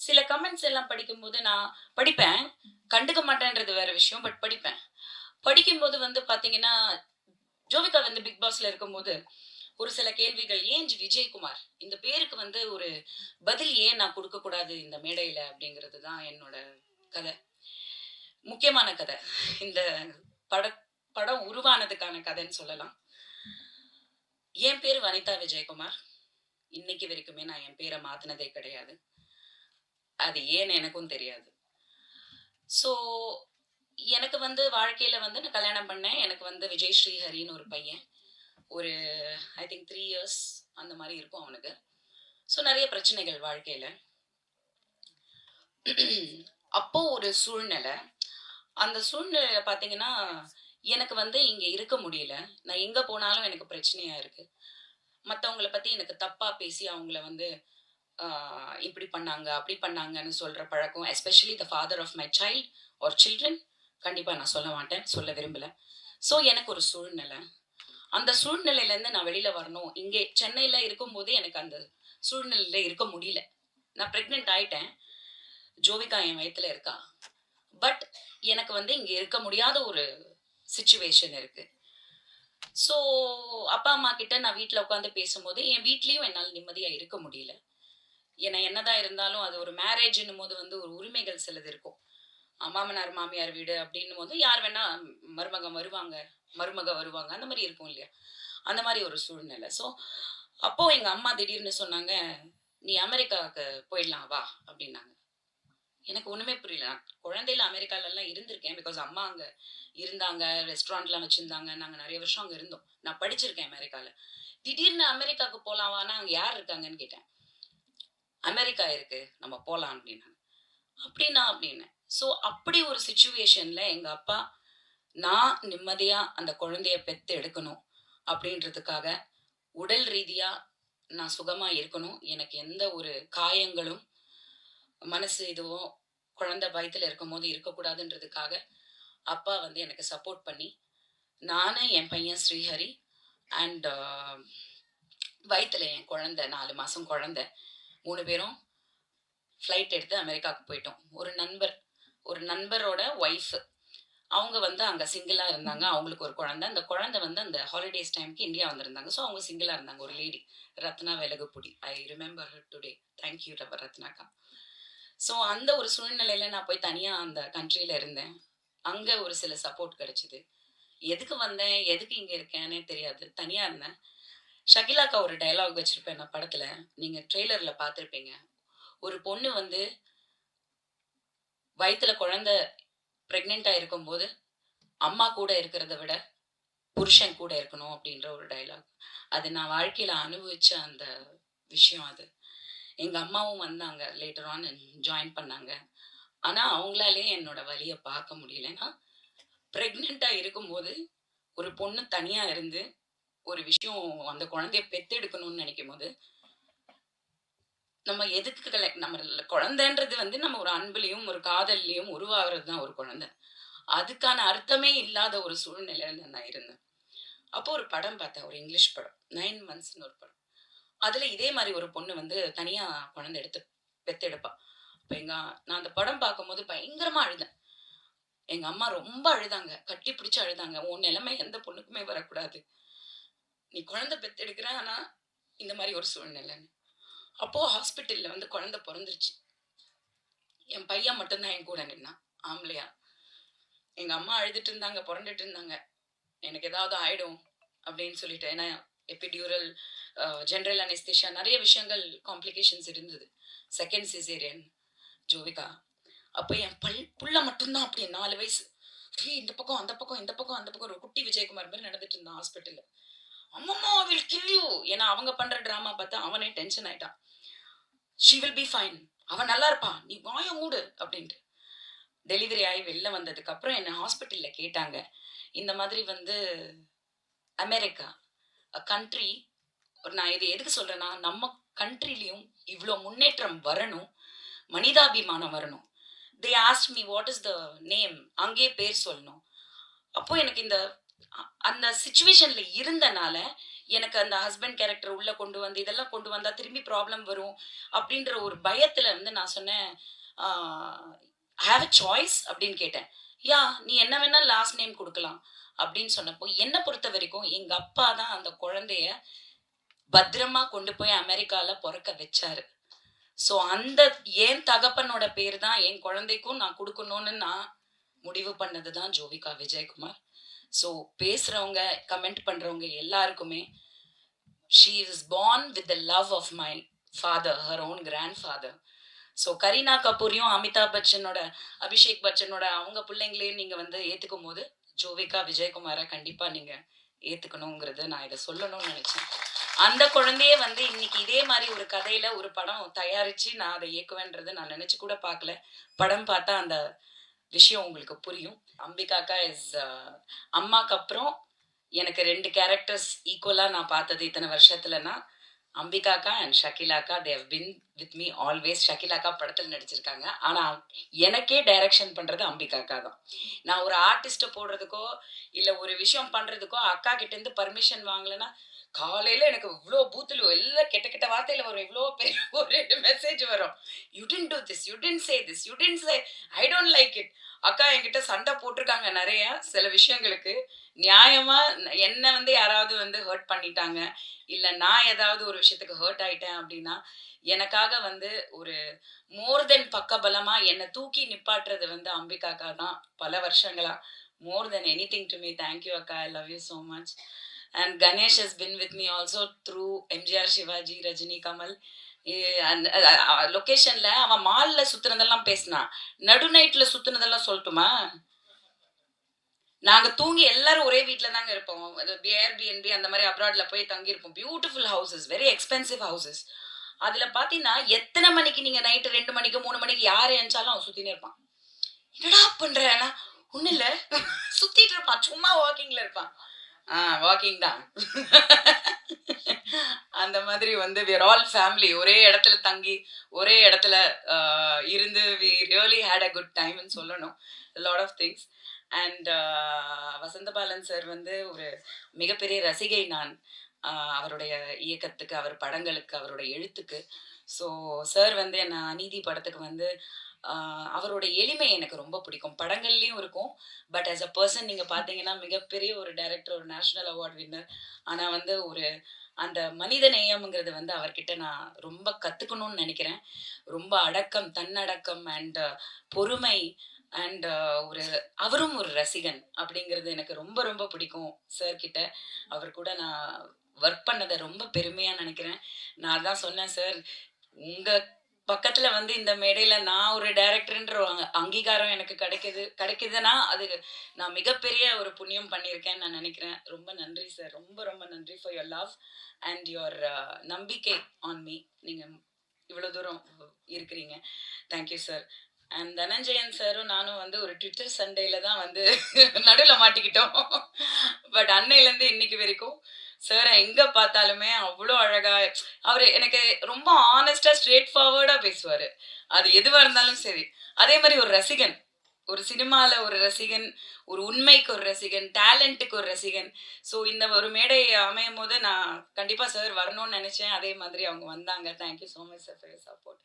சில கமெண்ட்ஸ் எல்லாம் படிக்கும்போது நான் படிப்பேன். கண்டுக்க மாட்டேன்றது வேற விஷயம். பட் படிப்பேன். படிக்கும்போது வந்து பாத்தீங்கன்னா, ஜோவிகா வந்து பிக் பாஸ்ல இருக்கும்போது, ஒரு சில கேள்விகள், ஏன் விஜயகுமார்? இந்த பேருக்கு வந்து ஒரு பதில் ஏன் நான் குடுக்கக்கூடாது இந்த மேடையில? அப்படிங்கிறது தான் என்னோட கதை. முக்கியமான கதை. இந்த பட படம் உருவானதுக்கான கதைன்னு சொல்லலாம். என் பேரு வனிதா விஜயகுமார். இன்னைக்கு வரைக்குமே நான் என் பேரை மாத்தினதே கிடையாது. அது ஏன்னு எனக்கும் தெரியாது. ஸோ எனக்கு வந்து வாழ்க்கையில வந்து நான் கல்யாணம் பண்ணேன். எனக்கு வந்து விஜய் ஸ்ரீஹரின்னு ஒரு பையன். ஒரு ஐ திங்க் 3 இயர்ஸ் அந்த மாதிரி இருக்கும் அவனுக்கு. ஸோ நிறைய பிரச்சனைகள் வாழ்க்கையில. அப்போ ஒரு சூழ்நிலை. அந்த சூழ்நிலையில பாத்தீங்கன்னா, எனக்கு வந்து இங்க இருக்க முடியல. நான் எங்க போனாலும் எனக்கு பிரச்சனையா இருக்கு. மத்தவங்கள பத்தி எனக்கு தப்பா பேசி அவங்கள வந்து இப்படி பண்ணாங்க, அப்படி பண்ணாங்கன்னு சொல்ற பழக்கம். Especially the father of my child or children. கண்டிப்பா நான் சொல்ல மாட்டேன். சொல்ல விரும்பல. ஸோ எனக்கு ஒரு சூழ்நிலை. அந்த சூழ்நிலையில இருந்து நான் வெளியில வரணும். இங்கே சென்னையில இருக்கும்போது எனக்கு அந்த சூழ்நிலையில இருக்க முடியல. நான் பிரெக்னென்ட் ஆயிட்டேன். ஜோவிகா என் வயித்துல இருக்கா. பட் எனக்கு வந்து இங்க இருக்க முடியாத ஒரு சிச்சுவேஷன் இருக்கு. ஸோ அப்பா அம்மா கிட்ட நான் வீட்டுல உட்காந்து பேசும்போது என் வீட்லயும் என்னால் நிம்மதியா இருக்க முடியல. ஏன்னா என்னதான் இருந்தாலும் அது ஒரு மேரேஜ்ன்னும் போது வந்து ஒரு உரிமைகள் சிலது இருக்கும். மாமனார் மாமியார் வீடு அப்படின்னும் போது யார் வேணா மருமகன் வருவாங்க, மருமக வருவாங்க, அந்த மாதிரி இருக்கும் இல்லையா? அந்த மாதிரி ஒரு சூழ்நிலை. ஸோ அப்போ எங்க அம்மா திடீர்னு சொன்னாங்க, நீ அமெரிக்காவுக்கு போயிடலாம் வா அப்படின்னாங்க. எனக்கு ஒண்ணுமே புரியல. நான் குழந்தையில அமெரிக்கால எல்லாம் இருந்திருக்கேன். பிகாஸ் அம்மா அங்க இருந்தாங்க, ரெஸ்டாரண்ட்லாம் வச்சிருந்தாங்க. நாங்க நிறைய வருஷம் அங்க இருந்தோம். நான் படிச்சிருக்கேன் அமெரிக்கால. திடீர்னு அமெரிக்காவுக்கு போலாம் வானா, அங்க யார் இருக்காங்கன்னு கேட்டேன். அமெரிக்கா இருக்கு, நம்ம போலாம் அப்படின்னாங்க. அப்படின்னா அப்படின்னு. ஸோ அப்படி ஒரு சிச்சுவேஷன்ல எங்க அப்பா, நான் நிம்மதியா அந்த குழந்தைய பெத்து எடுக்கணும் அப்படின்றதுக்காக, உடல் ரீதியா நான் சுகமா இருக்கணும். எனக்கு எந்த ஒரு காயங்களும், மனசு இதுவும் குழந்தை வயித்துல இருக்கும்போது இருக்கக்கூடாதுன்றதுக்காக அப்பா வந்து எனக்கு சப்போர்ட் பண்ணி, நானு என் பையன் ஸ்ரீஹரி அண்ட் வயித்துல என் குழந்தை 4 மாசம் குழந்தை 3 பேரும் ஃப்ளைட் எடுத்து அமெரிக்காவுக்கு போயிட்டோம். ஒரு நண்பரோட ஒய்ஃப், அவங்க வந்து அங்க சிங்கிளா இருந்தாங்க. அவங்களுக்கு ஒரு குழந்தை. அந்த குழந்தை வந்து அந்த ஹாலிடேஸ் டைம்க்கு இந்தியா வந்திருந்தாங்க. ஸோ அவங்க சிங்கிளா இருந்தாங்க. ஒரு lady, Ratna Velagapudi. I remember her today. Thank you ரத்னாக்கா. ஸோ அந்த ஒரு சூழ்நிலையில நான் போய் தனியா அந்த கண்ட்ரியில இருந்தேன். அங்க ஒரு சில சப்போர்ட் கிடைச்சது. எதுக்கு வந்தேன், எதுக்கு இங்க இருக்கேன்னே தெரியாது. தனியா இருந்தேன். ஷகிலாக்கா ஒரு டயலாக் வச்சிருப்பேன் நான் படத்துல. நீங்க ட்ரெய்லர்ல பார்த்திருப்பீங்க. ஒரு பொண்ணு வந்து வயித்துல குழந்தை பிரெக்னெண்டா இருக்கும்போது அம்மா கூட இருக்கிறத விட புருஷன் கூட இருக்கணும் அப்படின்ற ஒரு டயலாக். அது நான் வாழ்க்கையில அனுபவிச்ச அந்த விஷயம் அது. எங்க அம்மாவும் வந்தாங்க, லேட்டர் ஆன் ஜாயின் பண்ணாங்க. ஆனா அவங்களாலே என்னோட வலிய பார்க்க முடியல. ஏன்னா பிரெக்னெண்டா இருக்கும்போது ஒரு பொண்ணு தனியா இருந்து ஒரு விஷயம் அந்த குழந்தைய பெத்தெடுக்கணும்னு நினைக்கும் போது, நம்ம எதுக்கு நம்ம குழந்தைன்றது வந்து நம்ம ஒரு அன்புலயும் ஒரு காதல்லையும் உருவாகிறது தான் ஒரு குழந்தை. அதுக்கான அர்த்தமே இல்லாத ஒரு சூழ்நிலையில நான் இருந்தேன். அப்போ ஒரு படம் பார்த்தேன். ஒரு இங்கிலீஷ் படம். 9 மந்த்ஸ்ன்னு ஒரு படம். அதுல இதே மாதிரி ஒரு பொண்ணு வந்து தனியா குழந்தை எடுத்து பெத்தெடுப்பா. அப்ப நான் அந்த படம் பார்க்கும்போது பயங்கரமா அழுதேன். எங்க அம்மா ரொம்ப அழுதாங்க. கட்டி பிடிச்சு அழுதாங்க. உன் நிலைமை எந்த பொண்ணுக்குமே வரக்கூடாது. நீ குழந்தை பெத்தெடுக்கிற, ஆனா இந்த மாதிரி ஒரு சூழ்நிலைன்னு. அப்போ ஹாஸ்பிட்டல்ல வந்து குழந்தை பிறந்துருச்சு. என் பையன் மட்டும்தான் என் கூட நின்னான். ஆம்பளையா. எங்க அம்மா அழுதுட்டு இருந்தாங்க, புரண்டுட்டு இருந்தாங்க. எனக்கு ஏதாவது ஆயிடும் அப்படின்னு சொல்லிட்டு. ஏன்னா எபிடியூரல், ஜெனரல் அனஸ்தீஷியா, நிறைய விஷயங்கள் காம்ப்ளிகேஷன்ஸ் இருந்தது. Second caesarean Jovika. அப்ப என் புள்ள மட்டும்தான் அப்படி 4 வயசு. இந்த பக்கம் அந்த பக்கம், இந்த பக்கம் அந்த பக்கம், ஒரு குட்டி விஜயகுமார் மாதிரி நடந்துட்டு இருந்தான் ஹாஸ்பிட்டல்ல. அம்மம்மா வில் கில் யூ. ஏன்னா அவங்க பண்ற டிராமா பார்த்தா அவனே டென்ஷன் ஆயிட்டான். She will be fine. அவன் நல்லா இருப்பான், நீ வாய மூடு அப்படின்ட்டு. டெலிவரி ஆகி வெளில வந்ததுக்கு அப்புறம் என்ன ஹாஸ்பிட்டல்ல கேட்டாங்க, இந்த மாதிரி வந்து அமெரிக்கா கண்ட்ரி, நான் இது எதுக்கு சொல்றேன்னா, நம்ம கண்ட்ரிலையும் இவ்வளோ முன்னேற்றம் வரணும், மனிதாபிமானம் வரணும். They ask me what is the name. அங்கே பேர் சொல்லணும். அப்போ எனக்கு இந்த அந்த சிச்சுவேஷன்ல இருந்தனால எனக்கு அந்த ஹஸ்பண்ட் கேரக்டர் உள்ள கொண்டு வந்து இதெல்லாம் கொண்டு வந்தா திரும்பி ப்ராப்ளம் வரும் அப்படின்ற ஒரு பயத்துல வந்து நான் சொன்னேன், ஹேவ் அ சாய்ஸ் அப்படின்னு கேட்டேன். யா, நீ என்ன வேணா லாஸ்ட் நேம் கொடுக்கலாம் அப்படின்னு சொன்னப்போ, என்ன பொறுத்த வரைக்கும் எங்க அப்பா தான் அந்த குழந்தைய பத்திரமா கொண்டு போய் அமெரிக்கால பிறக்க வச்சாரு. ஸோ அந்த என் தகப்பனோட பேர் தான் என் குழந்தைக்கும் நான் கொடுக்கணும்னு நான் முடிவு பண்ணது தான் ஜோவிகா விஜயகுமார். ஸோ பேசுறவங்க கமெண்ட் பண்றவங்க எல்லாருக்குமே, she is born with the love of my father, her own grandfather. So Kareena கபூரையும் அமிதாப் பச்சனோட அபிஷேக் பச்சனோட அவங்க பிள்ளைங்களையும் நீங்க வந்து ஏத்துக்கும் போது ஜோவிகா விஜயகுமாரை கண்டிப்பா நீங்க ஏத்துக்கணுங்கிறது நான் இதை சொல்லணும்னு நினைச்சேன். அந்த குழந்தையே வந்து இன்னைக்கு இதே மாதிரி ஒரு கதையில ஒரு படம் தயாரிச்சு நான் அதை இயக்குவேன்றதை நான் நினைச்சு கூட பார்க்கல. படம் பார்த்தா அந்த விஷயம் உங்களுக்கு புரியும். அம்பிகாக்கா இஸ் அம்மாக்கு அப்புறம் எனக்கு 2 கேரக்டர்ஸ் ஈக்குவலா நான் பார்த்தது இத்தனை வருஷத்துலனா அம்பிகாக்கா அண்ட் ஷகிலாக்கா. They have been with me always. ஷகிலாக்கா படத்தில் நடிச்சிருக்காங்க, ஆனா எனக்கே டைரக்ஷன் பண்றது அம்பிகாக்கா தான். நான் ஒரு ஆர்டிஸ்ட போடுறதுக்கோ இல்ல ஒரு விஷயம் பண்றதுக்கோ அக்கா கிட்ட இருந்து பர்மிஷன் வாங்கலைன்னா காலையில எனக்கு இவ்வளோ பூத்துல எல்லாம் கெட்ட கெட்ட வார்த்தையில வரும், இவ்வளோ பெரிய ஒரு மெசேஜ் வரும். You didn't do this, you didn't say this, you didn't say, I don't like it. அக்கா என்கிட்ட சண்டை போட்டிருக்காங்க நிறைய சில விஷயங்களுக்கு. நியாயமா என்ன வந்து யாராவது வந்து ஹர்ட் பண்ணிட்டாங்க இல்ல நான் ஏதாவது ஒரு விஷயத்துக்கு ஹர்ட் ஆயிட்டேன் அப்படின்னா எனக்காக வந்து ஒரு மோர் தென் பக்கபலமா என்னை தூக்கி நிப்பாட்டுறது வந்து அம்பிகாக்கா தான் பல வருஷங்களா. More than anything to me. Thank you அக்கா, I love you so much. And Ganesh has been with me also through MGR, Shivaji, Rajini, Kamal. And லொகேஷன்ல அவன் மால்ல சுத்துனதெல்லாம் பேசினான், நடு நைட்ல சுத்துனதெல்லாம் சொல்லட்டுமா? நாங்க தூங்கி எல்லாரும் ஒரே வீட்டுல தாங்க இருப்போம். ஏர்பிஎன்பி அந்த மாதிரி அப்ராட்ல போய் தங்கி இருப்போம். Beautiful houses, very expensive houses. அதுல பாத்தீங்கன்னா எத்தனை மணிக்கு நீங்க நைட்டு 2 மணிக்கு 3 மணிக்கு யாரு எஞ்சாலும் அவன் சுத்தினே இருப்பான். என்னடா பண்றேன்னா ஒண்ணு இல்ல, சுத்திட்டு இருப்பான், சும்மா வாக்கிங்ல இருப்பான். வாக்கிங் தான். அந்த மாதிரி வந்து we are all family. ஒரே இடத்துல தங்கி ஒரே இடத்துல இருந்து we really had a good time ன்னு சொல்லணும். a lot of things. and Vasanthabalan sir வந்து ஒரு மிகப்பெரிய ரசிகை நான். அவருடைய இயக்கத்துக்கு, அவர் படங்களுக்கு, அவருடைய எழுத்துக்கு. ஸோ சார் வந்து என்ன அநீதி படத்துக்கு வந்து அவரோட எளிமை எனக்கு ரொம்ப பிடிக்கும். படங்கள்லயும் இருக்கும், பட் ஆஸ் அ பர்சன் நீங்க பாத்தீங்கன்னா மிகப்பெரிய ஒரு டைரக்டர், ஒரு நேஷனல் அவார்ட் வின்னர். ஆனா வந்து ஒரு அந்த மனித நேயம்ங்கிறது வந்து அவர்கிட்ட நான் ரொம்ப கத்துக்கணும்னு நினைக்கிறேன். ரொம்ப அடக்கம், தன்னடக்கம் அண்ட் பொறுமை அண்ட் ஒரு அவரும் ஒரு ரசிகன் அப்படிங்கிறது எனக்கு ரொம்ப ரொம்ப பிடிக்கும் சார் கிட்ட. அவர் கூட நான் ஒர்க் பண்ணதை ரொம்ப பெருமையா நினைக்கிறேன். நான் தான் சொன்னேன், சார் உங்க பக்கத்துல வந்து இந்த மேடையில நான் ஒரு டைரக்டர்ன்ற அங்கீகாரம் எனக்கு கிடைக்குதுன்னா அது நான் மிகப்பெரிய ஒரு புண்ணியம் பண்ணியிருக்கேன்னு நான் நினைக்கிறேன். ரொம்ப நன்றி சார், ரொம்ப ரொம்ப நன்றி for your love and your நம்பிக்கை ஆன் மீ. நீங்க இவ்வளவு தூரம் இருக்கிறீங்க. Thank you sir. அண்ட் தனஞ்சயன் சாரும் நானும் வந்து ஒரு ட்விட்டர் சண்டேல தான் வந்து நடுவில் மாட்டிக்கிட்டோம். பட் அன்னையிலேருந்து இன்னைக்கு வரைக்கும் சார் எங்க பார்த்தாலுமே அவ்வளோ அழகா அவரு எனக்கு ரொம்ப ஆனஸ்டா ஸ்ட்ரெயிட் ஃபார்வர்டா பேசுவாரு. அது எதுவா இருந்தாலும் சரி. அதே மாதிரி ஒரு ரசிகன், ஒரு சினிமால ஒரு ரசிகன், ஒரு உண்மைக்கு ஒரு ரசிகன், டேலண்ட்டுக்கு ஒரு ரசிகன். ஸோ இந்த ஒரு மேடை அமையும் போது நான் கண்டிப்பா சார் வரணும்னு நினைச்சேன். அதே மாதிரி அவங்க வந்தாங்க. Thank you so much sir for your support.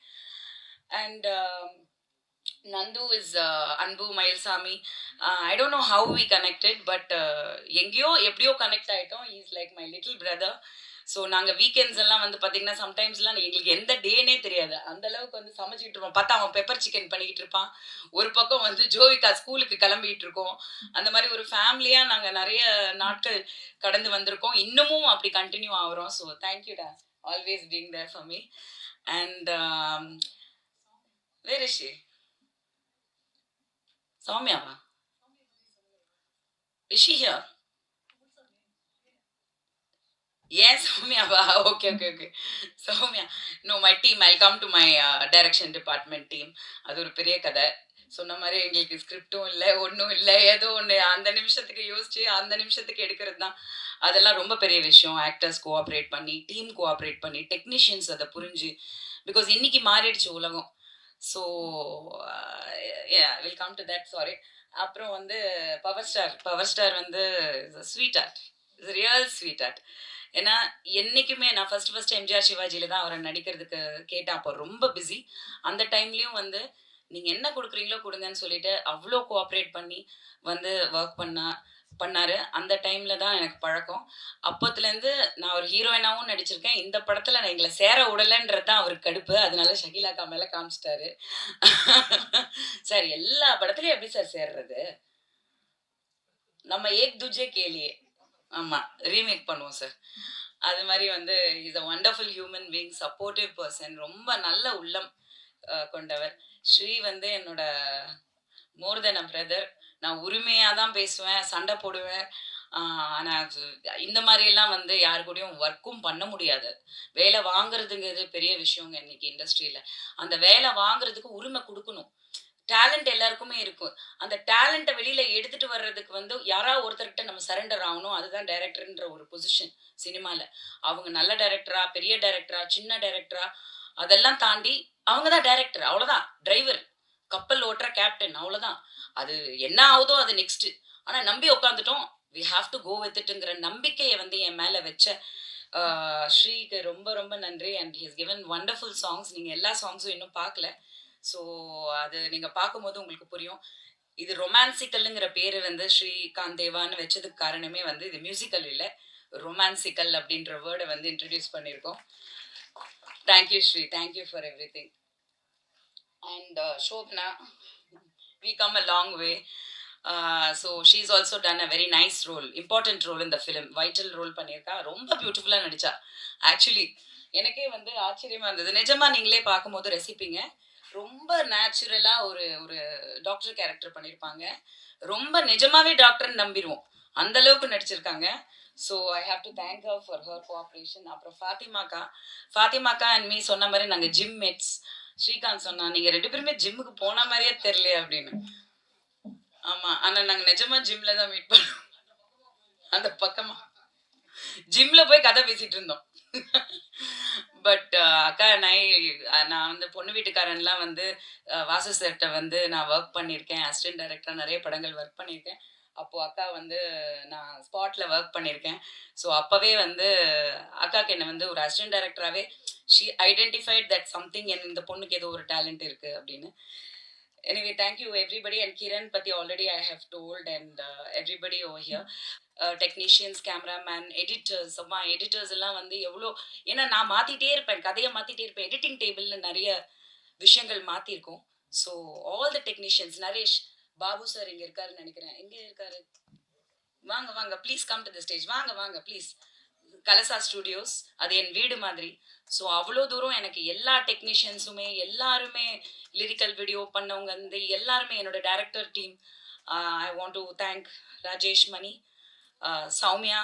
And Nandu is Anbu Mailsami. I don't know how we connected, but எங்கேயோ எப்படியோ கனெக்ட் ஆயிட்டோம். he is like my little brother. So நாங்கள் வீக்கெண்ட்ஸ் எல்லாம் வந்து பார்த்தீங்கன்னா சம்டைம்ஸ்லாம் எங்களுக்கு எந்த டேனே தெரியாது. அந்த அளவுக்கு வந்து சமைச்சிட்டு இருப்போம். பார்த்தா அவன் பெப்பர் சிக்கன் பண்ணிக்கிட்டு இருப்பான், ஒரு பக்கம் வந்து ஜோவிகா ஸ்கூலுக்கு கிளம்பிட்டு இருக்கோம். அந்த மாதிரி ஒரு ஃபேமிலியாக நாங்கள் நிறைய நாட்கள் கடந்து வந்திருக்கோம். இன்னமும் அப்படி கண்டினியூ ஆகிறோம். ஸோ தேங்க்யூடா, always being there for me. And where is she? Soumyava? Is she here? Yes, Soumyava. Okay. Soumya. No, my team. I'll come to my direction department team. அது ஒரு பெரிய கதை. சொன்ன மாதிரி எங்களுக்கு ஸ்கிரிப்டும் இல்லை, ஒன்றும் இல்லை, ஏதோ ஒன்று அந்த நிமிஷத்துக்கு யோசிச்சு அந்த நிமிஷத்துக்கு எடுக்கிறது தான். அதெல்லாம் ரொம்ப பெரிய விஷயம். ஆக்டர்ஸ் கோஆப்ரேட் பண்ணி, டீம் கோஆப்ரேட் பண்ணி, டெக்னீஷியன்ஸ் அதை புரிஞ்சு. பிகாஸ் இன்னைக்கு மாறிடுச்சு உலகம். So will come to that, sorry. அப்புறம் வந்து பவர் ஸ்டார் வந்து sweet art, is real sweet art. ஏன்னா என்னைக்குமே நான் ஃபர்ஸ்ட் எம்ஜிஆர் சிவாஜியில தான் அவரை நடிக்கிறதுக்கு கேட்டேன். அப்போ ரொம்ப பிஸி. அந்த டைம்லயும் வந்து நீங்க என்ன கொடுக்குறீங்களோ கொடுங்கன்னு சொல்லிட்டு அவ்வளோ கோஆப்ரேட் பண்ணி வந்து ஒர்க் பண்ணாரு. அந்த டைம்ல தான் எனக்கு பழக்கம். அப்போத்துலேருந்து நான் ஒரு ஹீரோயினாவும் நடிச்சிருக்கேன். இந்த படத்துல நான் எங்களை சேர விடலைன்றது தான் அவருக்கு கடுப்பு. அதனால ஷகிலாக்கா மேல காமிச்சிட்டாரு. சார் எல்லா படத்துலயும் எப்படி சார் சேர்றது? நம்ம ஏக் துஜே கேலியே, ஆமா, ரீமேக் பண்ணுவோம் சார். அது மாதிரி வந்து is a wonderful human being, supportive person, ரொம்ப நல்ல உள்ளம் கொண்டவர். ஸ்ரீ வந்து என்னோட மோர் தென் அ பிரதர். நான் உரிமையாக தான் பேசுவேன், சண்டை போடுவேன். ஆனால் இந்த மாதிரியெல்லாம் வந்து யாரு கூடயும் ஒர்க்கும் பண்ண முடியாது. வேலை வாங்குறதுங்கிறது பெரிய விஷயங்க இன்னைக்கு இண்டஸ்ட்ரியில். அந்த வேலை வாங்குறதுக்கு உரிமை கொடுக்கணும். டேலண்ட் எல்லாருக்குமே இருக்கும். அந்த டேலண்ட்டை வெளியில எடுத்துட்டு வர்றதுக்கு வந்து யாராவது ஒருத்தர்கிட்ட நம்ம சரண்டர் ஆகணும். அதுதான் டைரக்டர்ன்ற ஒரு பொசிஷன் சினிமால. அவங்க நல்ல டைரக்டரா, பெரிய டைரக்டரா, சின்ன டைரக்டரா, அதெல்லாம் தாண்டி அவங்க தான் டைரக்டர், அவ்வளோதான். டிரைவர், கப்பல் ஓட்டுற கேப்டன், அவ்வளோதான். அது என்ன ஆகுதோ அது நெக்ஸ்ட். ஆனா நம்பி உட்காந்துட்டோம், we have to go with இட்ங்கிற நம்பிக்கையை வந்து என் மேல வச்ச ஸ்ரீக்கு ரொம்ப ரொம்ப நன்றி. And he has given wonderful songs. நீங்க எல்லா சாங்ஸும் இன்னும் பார்க்கல. ஸோ அது நீங்க பார்க்கும்போது உங்களுக்கு புரியும். இது ரொமான்சிக்கல்ங்கிற பேரு வந்து ஸ்ரீகாந்த் தேவான்னு வச்சதுக்கு காரணமே வந்து இது மியூசிக்கல் இல்லை, ரொமான்சிக்கல் அப்படின்ற வேர்டை வந்து இன்ட்ரடியூஸ் பண்ணியிருக்கோம். Thank you Sri, thank you for everything. And Shobna, we come a long way. So she's also done a very nice role, important role in the film, vital role பண்ணியிருக்கா. ரொம்ப பியூட்டிஃபுல்லாக நடிச்சா. ஆக்சுவலி எனக்கே வந்து ஆச்சரியமா இருந்தது. நிஜமா நீங்களே பார்க்கும்போது ரசிப்பீங்க. ரொம்ப நேச்சுரலா ஒரு ஒரு டாக்டர் கேரக்டர் பண்ணியிருப்பாங்க. ரொம்ப நிஜமாவே டாக்டர் நம்பிடுவோம், அந்த அளவுக்கு நடிச்சிருக்காங்க. So I have to thank her for her cooperation. அப்புறம் ஃபாத்திமாக்கா அண்ட் மீ சொன்ன மாதிரி நாங்கள் ஜிம் மேட்ஸ். ஸ்ரீகாந்த் சொன்னா, நீங்க 2 பேருமே ஜிம்முக்கு போன மாதிரியே தெரியல அப்படின்னு. ஆமா, ஆனா நாங்க நிஜமா ஜிம்ல தான் மீட் பண்ணோம். அந்த பக்கமா ஜிம்ல போய் கதை பேசிட்டு இருந்தோம். பட் அக்கா நான் வந்து பொண்ணு வீட்டுக்காரன்லாம் வந்து வாசு சார்கிட்ட வந்து நான் ஒர்க் பண்ணியிருக்கேன், அசிஸ்டன்ட் டைரக்டராக நிறைய படங்கள் ஒர்க் பண்ணியிருக்கேன். அப்போ அக்கா வந்து நான் ஸ்பாட்ல ஒர்க் பண்ணியிருக்கேன். ஸோ அப்பவே வந்து அக்காக்கு என்ன வந்து ஒரு அசிஸ்டன்ட் டைரக்டராகவே ஷீ ஐடென்டிஃபைட் தட் சம்திங், இந்த பொண்ணுக்கு ஏதோ ஒரு டேலண்ட் இருக்கு அப்படின்னு. Anyway, thank you everybody. And Kiran Pati already I have told, and everybody over here, technicians, cameraman, editors. அம்மா எடிட்டர்ஸ் எல்லாம் வந்து எவ்வளோ, ஏன்னா நான் மாற்றிட்டே இருப்பேன், கதையை மாற்றிட்டே இருப்பேன். எடிட்டிங் டேபிளில் நிறைய விஷயங்கள் மாற்றிருக்கோம். So all the technicians, Naresh Babu sir இங்கே இருக்காருன்னு நினைக்கிறேன். எங்கே இருக்காரு? வாங்க வாங்க, please come to the stage. வாங்க வாங்க ப்ளீஸ். கலசா ஸ்டுடியோஸ் அது என் வீடு மாதிரி. ஸோ அவ்வளோ தூரம் எனக்கு எல்லா டெக்னீஷியன்ஸுமே, எல்லாருமே லிரிக்கல் வீடியோ பண்ணவங்க வந்து எல்லாருமே என்னோட director team. I want to thank Rajesh Mani, Soumya,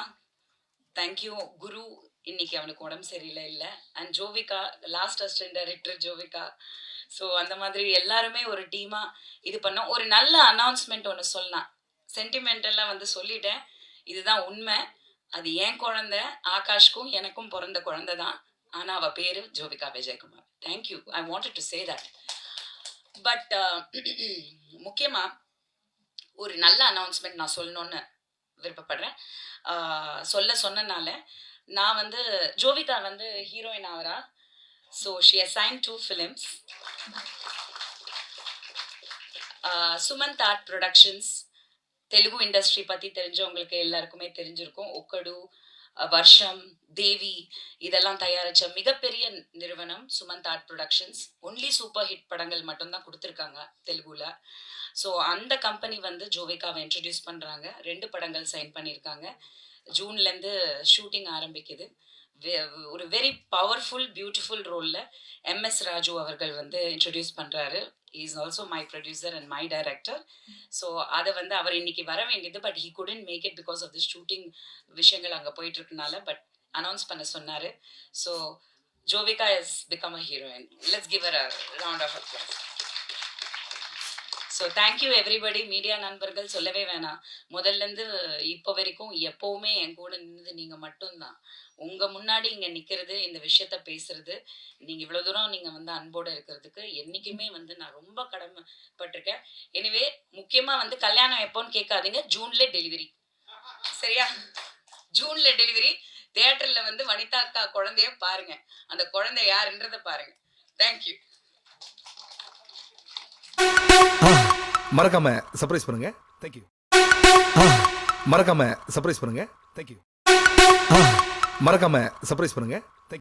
thank you. Guru இன்னைக்கு அவனுக்கு உடம்பு சரியில்லை இல்லை. And Jovika, last assistant director Jovika. So அந்த மாதிரி எல்லாருமே ஒரு டீமாக இது பண்ணோம். ஒரு நல்ல அனௌன்ஸ்மெண்ட் ஒன்று சொல்லலாம். சென்டிமெண்டெல்லாம் வந்து சொல்லிட்டேன், இதுதான் உண்மை. அது என் குழந்தை, ஆகாஷ்க்கும் எனக்கும் பிறந்த குழந்தை தான். ஆனால் அவள் பேரு Jovika Vijayakumar. Thank you, I wanted to say that. But முக்கியமாக ஒரு நல்ல அனௌன்ஸ்மெண்ட் நான் சொல்லணும்னு விருப்பப்படுறேன். சொன்னனால நான் வந்து ஜோவிகா வந்து ஹீரோயின் ஆகிறா. So she assign 2 films. Sumanth art productions, Telugu industry பற்றி தெரிஞ்சவங்களுக்கு எல்லாருக்குமே தெரிஞ்சிருக்கும். ஒக்கடு, வருஷம், தேவி இதெல்லாம் தயாரித்த மிகப்பெரிய நிறுவனம் Sumanth art productions. Only super hit படங்கள் மட்டும்தான் கொடுத்துருக்காங்க தெலுங்குல. ஸோ அந்த கம்பெனி வந்து ஜோவிகாவை இன்ட்ரடியூஸ் பண்ணுறாங்க. 2 படங்கள் சைன் பண்ணியிருக்காங்க. ஜூன்லேருந்து ஷூட்டிங் ஆரம்பிக்குது. ஒரு வெரி பவர்ஃபுல் பியூட்டிஃபுல் ரோலில் MS ராஜு அவர்கள் வந்து இன்ட்ரடியூஸ் பண்ணுறாரு. Is also my producer and my director. So அதை வந்து அவர் இன்னைக்கு வர வேண்டியது, but he couldn't make it because of the shooting விஷயங்கள் அங்கே போயிட்டு இருக்கனால. பட் அனௌன்ஸ் பண்ண சொன்னார். So Jovika is become a heroine. Let's give her a round of applause. So thank you everybody. Media நண்பர்கள் சொல்லவே வேணாம். முதல்லேருந்து இப்போ வரைக்கும் எப்போவுமே என் கூட நின்னது நீங்கள் மட்டும்தான். உங்கள் முன்னாடி இங்கே நிற்கிறது, இந்த விஷயத்த பேசுறது, நீங்கள் இவ்வளோ தூரம் நீங்கள் வந்து அன்போடு இருக்கிறதுக்கு என்றைக்குமே வந்து நான் ரொம்ப கடமைப்பட்டிருக்கேன். எனிவே முக்கியமாக வந்து கல்யாணம் எப்போன்னு கேட்காதீங்க, ஜூன்ல டெலிவரி. சரியா? ஜூன்ல டெலிவரி. தியேட்டரில் வந்து வனிதா அக்கா குழந்தைய பாருங்க. அந்த குழந்தை யாருன்றதை பாருங்க. தேங்க்யூ. மறக்காம சர்ப்ரைஸ் பண்ணுங்க. தேங்க்யூ. மறக்காம சர்ப்ரைஸ் பண்ணுங்க. தேங்க்யூ. மறக்காம சர்ப்ரைஸ் பண்ணுங்க.